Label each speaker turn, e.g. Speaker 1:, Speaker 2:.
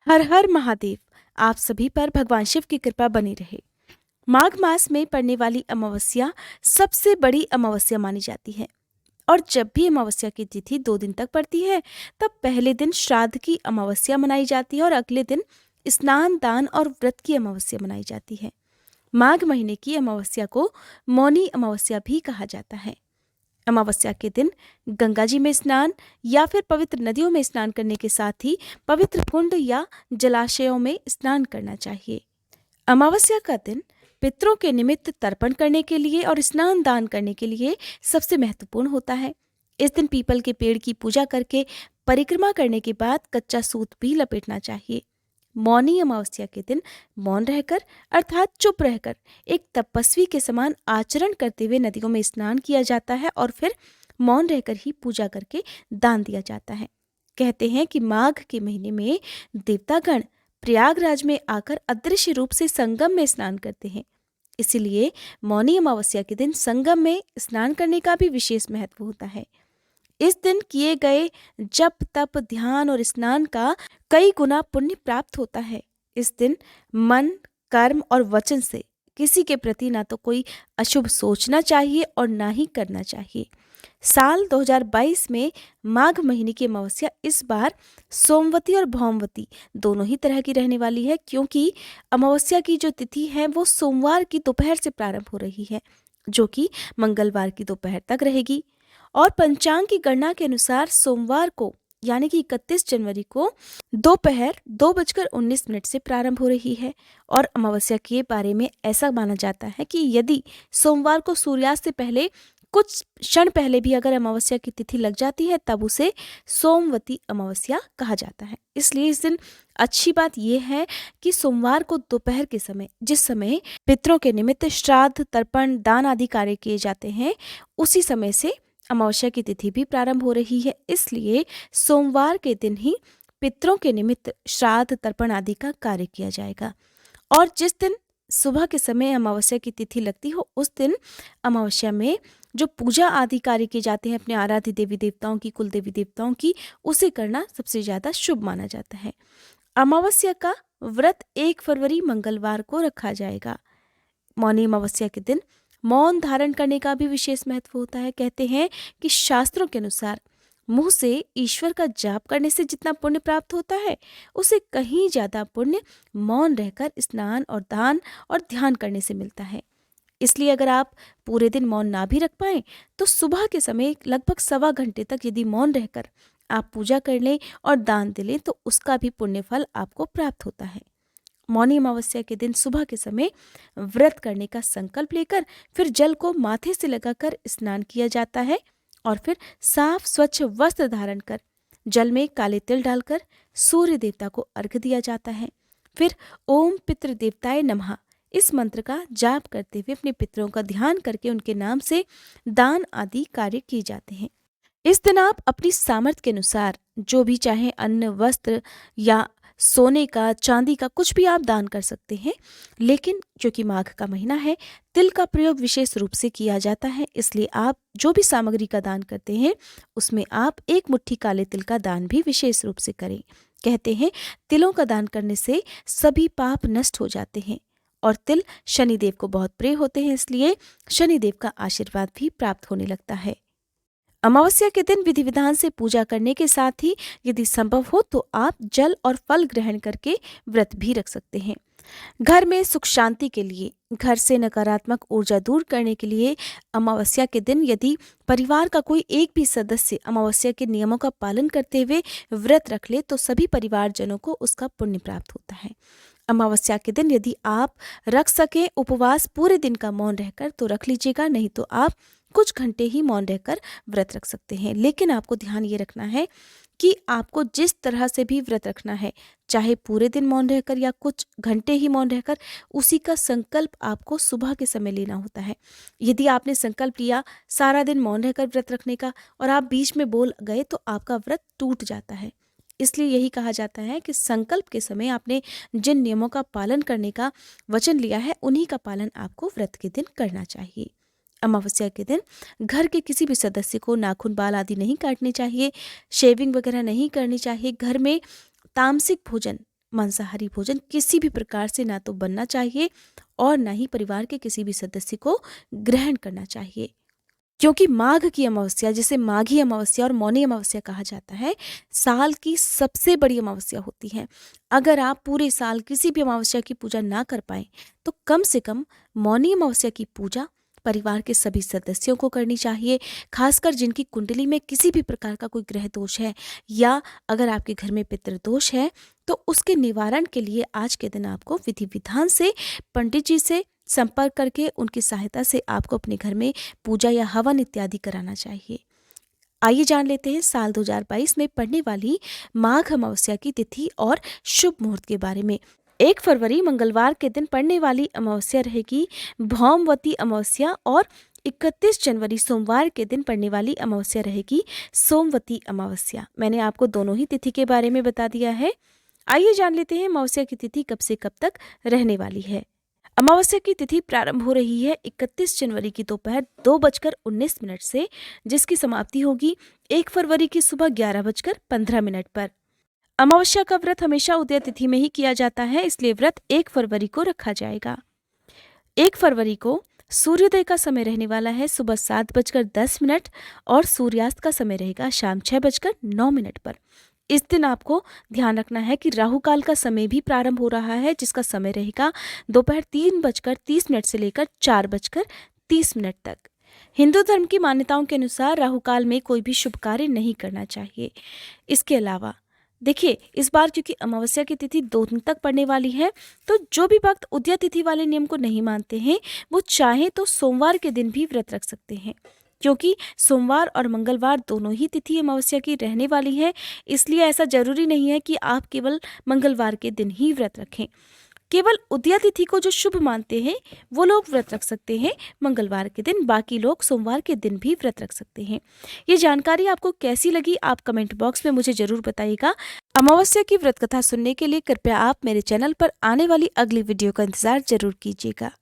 Speaker 1: हर हर महादेव। आप सभी पर भगवान शिव की कृपा बनी रहे। माघ मास में पड़ने वाली अमावस्या सबसे बड़ी अमावस्या मानी जाती है और जब भी अमावस्या की तिथि 2 दिन तक पड़ती है तब पहले दिन श्राद्ध की अमावस्या मनाई जाती है और अगले दिन स्नान दान और व्रत की अमावस्या मनाई जाती है। माघ महीने की अमावस्या को मौनी अमावस्या भी कहा जाता है। अमावस्या के दिन गंगा जी में स्नान या फिर पवित्र नदियों में स्नान करने के साथ ही पवित्र कुंड या जलाशयों में स्नान करना चाहिए। अमावस्या का दिन पितरों के निमित्त तर्पण करने के लिए और स्नान दान करने के लिए सबसे महत्वपूर्ण होता है। इस दिन पीपल के पेड़ की पूजा करके परिक्रमा करने के बाद कच्चा सूत भी लपेटना चाहिए। मौनी अमावस्या के दिन मौन रहकर अर्थात चुप रहकर एक तपस्वी के समान आचरण करते हुए नदियों में स्नान किया जाता है और फिर मौन रहकर ही पूजा करके दान दिया जाता है। कहते हैं कि माघ के महीने में देवतागण प्रयागराज में आकर अदृश्य रूप से संगम में स्नान करते हैं। इसीलिए मौनी अमावस्या के दिन संगम में स्नान करने का भी विशेष महत्व होता है। इस दिन किए गए जप तप ध्यान और स्नान का कई गुना पुण्य प्राप्त होता है। इस दिन मन कर्म और वचन से किसी के प्रति ना तो कोई अशुभ सोचना चाहिए और ना ही करना चाहिए। साल 2022 में माघ महीने की अमावस्या इस बार सोमवती और भौमवती दोनों ही तरह की रहने वाली है, क्योंकि अमावस्या की जो तिथि है वो सोमवार की दोपहर से प्रारंभ हो रही है जो कि मंगलवार की दोपहर तक रहेगी। और पंचांग की गणना के अनुसार सोमवार को यानी कि 31 जनवरी को दोपहर 2:19 से प्रारंभ हो रही है। और अमावस्या के बारे में ऐसा माना जाता है कि यदि सोमवार को सूर्यास्त से पहले कुछ क्षण पहले भी अगर अमावस्या की तिथि लग जाती है तब उसे सोमवती अमावस्या कहा जाता है। इसलिए इस दिन अच्छी बात यह है कि सोमवार को दोपहर के समय, जिस समय पितरों के निमित्त श्राद्ध तर्पण दान आदि कार्य किए जाते हैं, उसी समय से अमावस्या की तिथि भी प्रारंभ हो रही है। इसलिए सोमवार के दिन ही पितरों के निमित्त श्राद्ध तर्पण आदि का कार्य किया जाएगा। और जिस दिन सुबह के समय अमावस्या की तिथि लगती हो उस दिन अमावस्या में जो पूजा आदि कार्य किए जाते हैं अपने आराध्य देवी देवताओं की, कुल देवी देवताओं की, उसे करना सबसे ज्यादा शुभ माना जाता है। अमावस्या का व्रत 1 फरवरी मंगलवार को रखा जाएगा। मौनी अमावस्या के दिन मौन धारण करने का भी विशेष महत्व होता है। कहते हैं कि शास्त्रों के अनुसार मुंह से ईश्वर का जाप करने से जितना पुण्य प्राप्त होता है उसे कहीं ज्यादा पुण्य मौन रहकर स्नान और दान और ध्यान करने से मिलता है। इसलिए अगर आप पूरे दिन मौन ना भी रख पाए तो सुबह के समय लगभग 1.25 घंटे तक यदि मौन रहकर आप पूजा कर लें और दान दे लें तो उसका भी पुण्य फल आपको प्राप्त होता है। मौनी अमावस्या के दिन सुबह के समय व्रत करने का संकल्प लेकर फिर जल को माथे से लगाकर स्नान किया जाता है और फिर साफ स्वच्छ वस्त्र धारण कर जल में काले तिल डालकर सूर्य देवता को अर्घ्य दिया जाता है। फिर ओम पितृ देवताय नमः इस मंत्र का जाप करते हुए अपने पितरों का ध्यान करके उनके नाम से दान आदि कार्य किए जाते हैं। इस दिन आप अपनी सामर्थ्य के अनुसार जो भी चाहे अन्न वस्त्र या सोने का चांदी का कुछ भी आप दान कर सकते हैं, लेकिन क्योंकि माघ का महीना है तिल का प्रयोग विशेष रूप से किया जाता है, इसलिए आप जो भी सामग्री का दान करते हैं उसमें आप 1 मुट्ठी काले तिल का दान भी विशेष रूप से करें। कहते हैं तिलों का दान करने से सभी पाप नष्ट हो जाते हैं और तिल शनिदेव को बहुत प्रिय होते हैं, इसलिए शनिदेव का आशीर्वाद भी प्राप्त होने लगता है। अमावस्या के दिन विधि विधान से पूजा करने के साथ ही यदि संभव हो तो आप जल और फल ग्रहण करके व्रत भी रख सकते हैं। घर में सुख शांति के लिए, घर से नकारात्मक ऊर्जा दूर करने के लिए अमावस्या के दिन यदि परिवार का कोई एक भी सदस्य अमावस्या के नियमों का पालन करते हुए व्रत रख ले तो सभी परिवारजनों को उसका पुण्य प्राप्त होता है। अमावस्या के दिन यदि आप रख सके उपवास पूरे दिन का मौन रहकर तो रख लीजिएगा, नहीं तो आप कुछ घंटे ही मौन रहकर व्रत रख सकते हैं। लेकिन आपको ध्यान ये रखना है कि आपको जिस तरह से भी व्रत रखना है, चाहे पूरे दिन मौन रहकर या कुछ घंटे ही मौन रहकर, उसी का संकल्प आपको सुबह के समय लेना होता है। यदि आपने संकल्प लिया सारा दिन मौन रहकर व्रत रखने का और आप बीच में बोल गए तो आपका व्रत टूट जाता है। इसलिए यही कहा जाता है कि संकल्प के समय आपने जिन नियमों का पालन करने का वचन लिया है उन्हीं का पालन आपको व्रत के दिन करना चाहिए। अमावस्या के दिन घर के किसी भी सदस्य को नाखून बाल आदि नहीं काटने चाहिए, शेविंग वगैरह नहीं करनी चाहिए। घर में तामसिक भोजन मांसाहारी भोजन किसी भी प्रकार से ना तो बनना चाहिए और ना ही परिवार के किसी भी सदस्य को ग्रहण करना चाहिए। क्योंकि माघ की अमावस्या, जिसे माघी अमावस्या और मौनी अमावस्या कहा जाता है, साल की सबसे बड़ी अमावस्या होती है। अगर आप पूरे साल किसी भी अमावस्या की पूजा ना कर पाए तो कम से कम मौनी अमावस्या की पूजा परिवार के सभी सदस्यों को करनी चाहिए। खासकर जिनकी कुंडली में किसी भी प्रकार का कोई ग्रह दोष है या अगर आपके घर में पितृदोष है तो उसके निवारण के लिए आज के दिन आपको विधि विधान से पंडित जी से संपर्क करके उनकी सहायता से आपको अपने घर में पूजा या हवन इत्यादि कराना चाहिए। आइए जान लेते हैं साल 2022 में पड़ने वाली माघ अमावस्या की तिथि और शुभ मुहूर्त के बारे में। 1 फरवरी मंगलवार के दिन पड़ने वाली अमावस्या रहेगी भौमवती अमावस्या और 31 जनवरी सोमवार के दिन पड़ने वाली अमावस्या रहेगी सोमवती अमावस्या। मैंने आपको दोनों ही तिथि के बारे में बता दिया है। आइए जान लेते हैं अमावस्या की तिथि कब से कब तक रहने वाली है। अमावस्या की तिथि प्रारंभ हो रही है 31 जनवरी की दोपहर 2:19 से, जिसकी समाप्ति होगी 1 फरवरी की सुबह 11:15 पर। अमावस्या का व्रत हमेशा उदय तिथि में ही किया जाता है, इसलिए व्रत 1 फरवरी को रखा जाएगा। 1 फरवरी को सूर्योदय का समय रहने वाला है सुबह 7:10 और सूर्यास्त का समय रहेगा शाम 6:09 पर। इस दिन आपको ध्यान रखना है कि राहु काल का समय भी प्रारंभ हो रहा है, जिसका समय रहेगा दोपहर 3:30 से लेकर 4:30 तक। हिंदू धर्म की मान्यताओं के अनुसार राहु काल में कोई भी शुभ कार्य नहीं करना चाहिए। इसके अलावा देखिए, इस बार क्योंकि अमावस्या की तिथि 2 दिन तक पड़ने वाली है, तो जो भी भक्त उदय तिथि वाले नियम को नहीं मानते हैं वो चाहे तो सोमवार के दिन भी व्रत रख सकते हैं। क्योंकि सोमवार और मंगलवार दोनों ही तिथि अमावस्या की रहने वाली है, इसलिए ऐसा जरूरी नहीं है कि आप केवल मंगलवार के दिन ही व्रत रखें। केवल उदया तिथि को जो शुभ मानते हैं वो लोग व्रत रख सकते हैं मंगलवार के दिन, बाकी लोग सोमवार के दिन भी व्रत रख सकते हैं। ये जानकारी आपको कैसी लगी आप कमेंट बॉक्स में मुझे जरूर बताइएगा। अमावस्या की व्रत कथा सुनने के लिए कृपया आप मेरे चैनल पर आने वाली अगली वीडियो का इंतजार जरूर कीजिएगा।